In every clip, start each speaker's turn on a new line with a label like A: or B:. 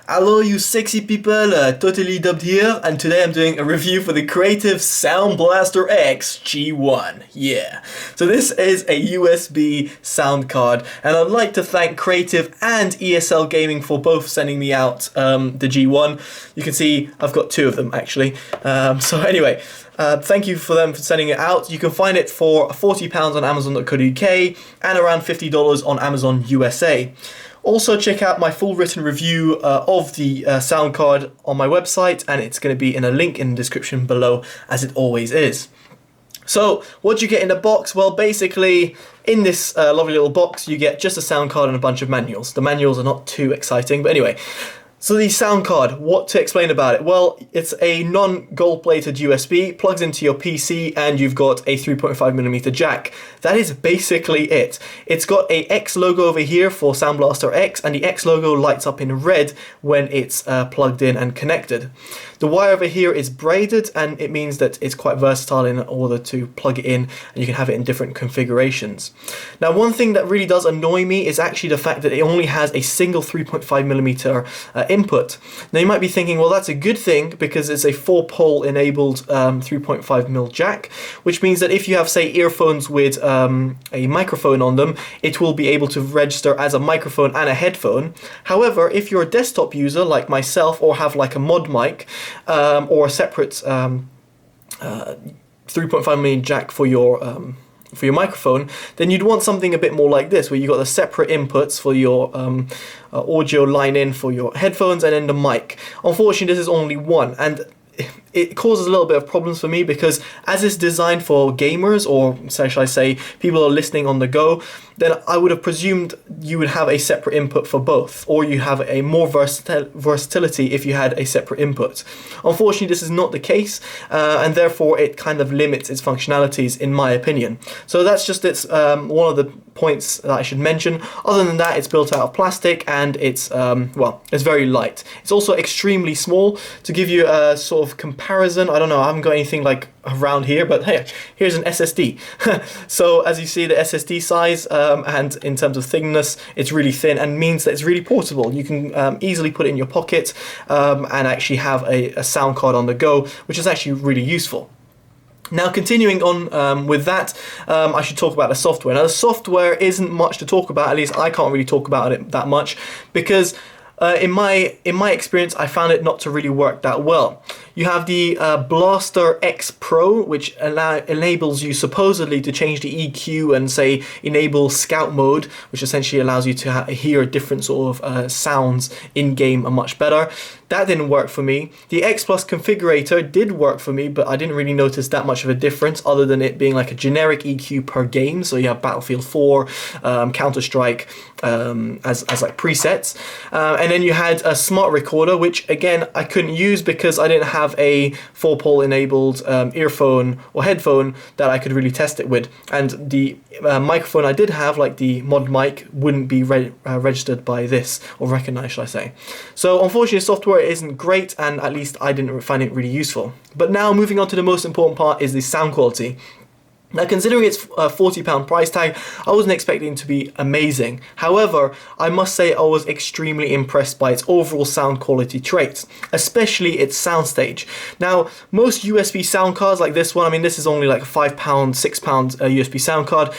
A: Hello you sexy people, Totally Dubbed here, and today I'm doing a review for the Creative Sound BlasterX G1. Yeah. So this is a USB sound card, and I'd like to thank Creative and ESL Gaming for both sending me out the G1. You can see I've got two of them actually. So anyway, thank you for them for sending it out. You can find it for £40 on Amazon.co.uk and around $50 on Amazon USA. Also check out my full written review of the sound card on my website, and it's going to be in a link in the description below, as it always is. So what do you get in the box? Well, basically in this lovely little box you get just a sound card and a bunch of manuals. The manuals are not too exciting, but anyway. So the sound card, what to explain about it? Well, it's a non-gold plated USB, plugs into your PC, and you've got a 3.5mm jack. That is basically it. It's got a X logo over here for Sound BlasterX, and the X logo lights up in red when it's plugged in and connected. The wire over here is braided, and it means that it's quite versatile in order to plug it in, and you can have it in different configurations. Now, one thing that really does annoy me is actually the fact that it only has a single 3.5mm input. Now you might be thinking, well, that's a good thing because it's a 4-pole enabled 3.5mm jack, which means that if you have, say, earphones with a microphone on them, it will be able to register as a microphone and a headphone. However, if you're a desktop user like myself, or have like a mod mic or a separate 3.5mm jack for your microphone, then you'd want something a bit more like this, where you got the separate inputs for your audio line in for your headphones and then the mic. Unfortunately, this is only one, and it causes a little bit of problems for me because as it's designed for gamers, or shall I say people who are listening on the go, then I would have presumed you would have a separate input for both, or you have a more versatility if you had a separate input. Unfortunately, this is not the case, and therefore it kind of limits its functionalities in my opinion. So that's just one of the points that I should mention. Other than that, it's built out of plastic, and it's well, it's very light. It's also extremely small. To give you a sort of comparison, I don't know, I haven't got anything like around here, but hey, here's an SSD. So as you see, the SSD size and in terms of thickness, it's really thin, and means that it's really portable. You can easily put it in your pocket and actually have a sound card on the go, which is actually really useful. Now, continuing on with that, I should talk about the software. Now, the software isn't much to talk about, at least I can't really talk about it that much, because in my experience, I found it not to really work that well. You have the BlasterX Pro, which enables you supposedly to change the EQ and say enable scout mode, which essentially allows you to hear different sort of sounds in game much better. That didn't work for me. The X Plus configurator did work for me, but I didn't really notice that much of a difference other than it being like a generic EQ per game. So you have Battlefield 4, Counter-Strike as like presets. And then you had a smart recorder, which again, I couldn't use because I didn't have a 4-pole enabled earphone or headphone that I could really test it with. And the microphone I did have, like the mod mic, wouldn't be registered by this, or recognized, should I say. So unfortunately, software isn't great, and at least I didn't find it really useful. But now moving on to the most important part is the sound quality. Now, considering its £40 price tag, I wasn't expecting it to be amazing. However, I must say I was extremely impressed by its overall sound quality traits, especially its soundstage. Now, most USB sound cards like this one, I mean, this is only like a £5, £6 USB sound card.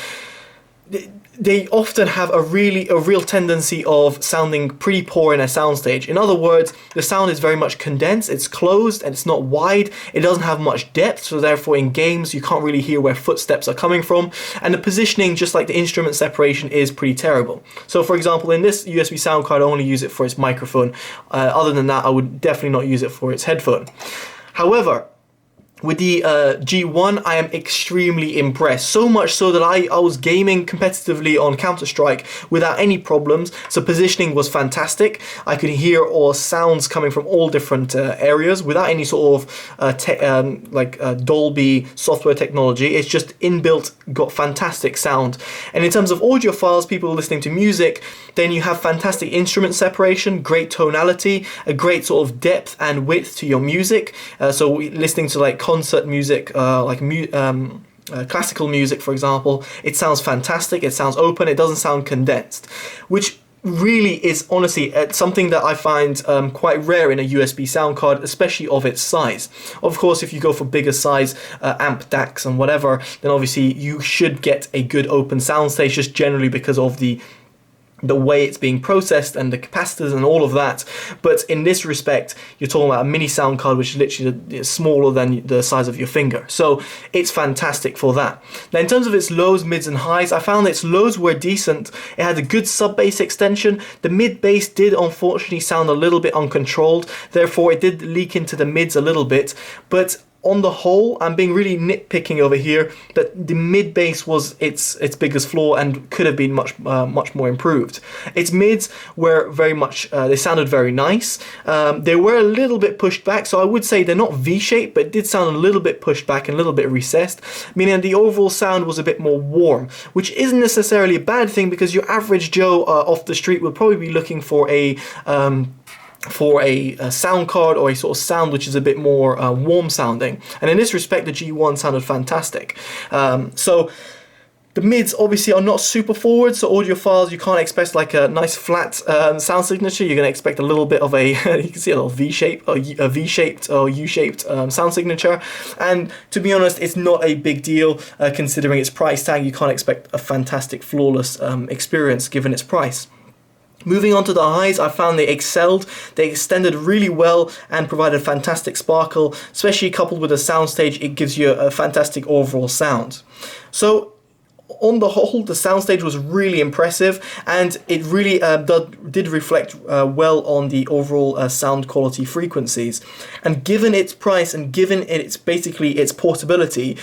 A: They often have a real tendency of sounding pretty poor in a soundstage. In other words, the sound is very much condensed, it's closed, and it's not wide. It doesn't have much depth, so therefore in games you can't really hear where footsteps are coming from. And the positioning, just like the instrument separation, is pretty terrible. So for example, in this USB sound card, I only use it for its microphone. Other than that, I would definitely not use it for its headphone. However, with the G1, I am extremely impressed. So much so that I was gaming competitively on Counter-Strike without any problems. So positioning was fantastic. I could hear all sounds coming from all different areas without any sort of Dolby software technology. It's just inbuilt, got fantastic sound. And in terms of audio files, people listening to music, then you have fantastic instrument separation, great tonality, a great sort of depth and width to your music. So listening to like concert music, classical music, for example, it sounds fantastic, it sounds open, it doesn't sound condensed, which really is honestly something that I find quite rare in a USB sound card, especially of its size. Of course, if you go for bigger size amp DACs and whatever, then obviously you should get a good open soundstage, just generally because of the way it's being processed and the capacitors and all of that. But in this respect, you're talking about a mini sound card which is literally smaller than the size of your finger, so it's fantastic for that. Now in terms of its lows, mids and highs, I found its lows were decent. It had a good sub bass extension. The mid bass did unfortunately sound a little bit uncontrolled, therefore it did leak into the mids a little bit, but on the whole, I'm being really nitpicking over here, that the mid bass was its biggest flaw and could have been much more improved. Its mids were very much, they sounded very nice. They were a little bit pushed back, so I would say they're not V-shaped, but it did sound a little bit pushed back and a little bit recessed, meaning the overall sound was a bit more warm, which isn't necessarily a bad thing, because your average Joe off the street would probably be looking for a sound card or a sort of sound which is a bit more warm sounding, and in this respect the G1 sounded fantastic. So the mids obviously are not super forward, so audiophiles, you can't expect like a nice flat sound signature. You're going to expect a little bit of a you can see a little V-shaped or a V-shaped or U-shaped sound signature, and to be honest it's not a big deal considering its price tag. You can't expect a fantastic flawless experience given its price. Moving on to the highs, I found they excelled. They extended really well and provided fantastic sparkle, especially coupled with a soundstage. It gives you a fantastic overall sound. So on the whole, the soundstage was really impressive, and it really did reflect well on the overall sound quality frequencies. And given its price and given its portability,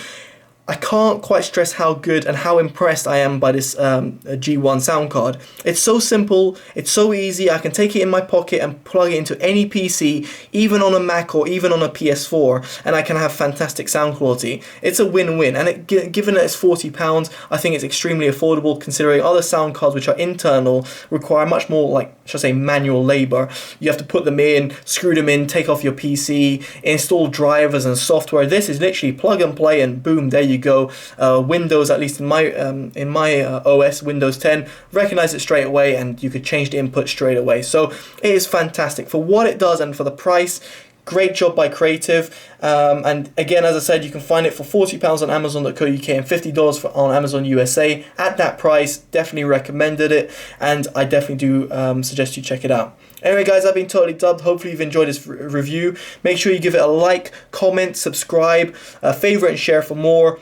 A: I can't quite stress how good and how impressed I am by this G1 sound card. It's so simple, it's so easy. I can take it in my pocket and plug it into any PC, even on a Mac or even on a PS4, and I can have fantastic sound quality. It's a win-win, and given that it's £40, I think it's extremely affordable considering other sound cards which are internal require much more, like, should I say, manual labor. You have to put them in, screw them in, take off your PC, install drivers and software. This is literally plug and play and boom, there you go. Windows, at least in my OS, Windows 10, recognize it straight away, and you could change the input straight away. So it is fantastic for what it does and for the price. Great job by Creative, and again, as I said, you can find it for £40 on Amazon.co.uk and $50 on Amazon USA. At that price, definitely recommended it, and I definitely do suggest you check it out. Anyway guys, I've been Totally Dubbed. Hopefully you've enjoyed this review. Make sure you give it a like, comment, subscribe, favorite and share for more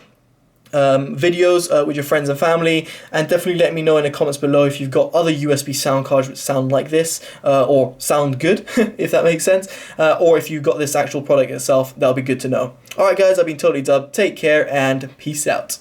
A: videos with your friends and family, and definitely let me know in the comments below if you've got other USB sound cards which sound like this or sound good if that makes sense, or if you've got this actual product itself. That'll be good to know. Alright guys, I've been Totally Dubbed. Take care and peace out.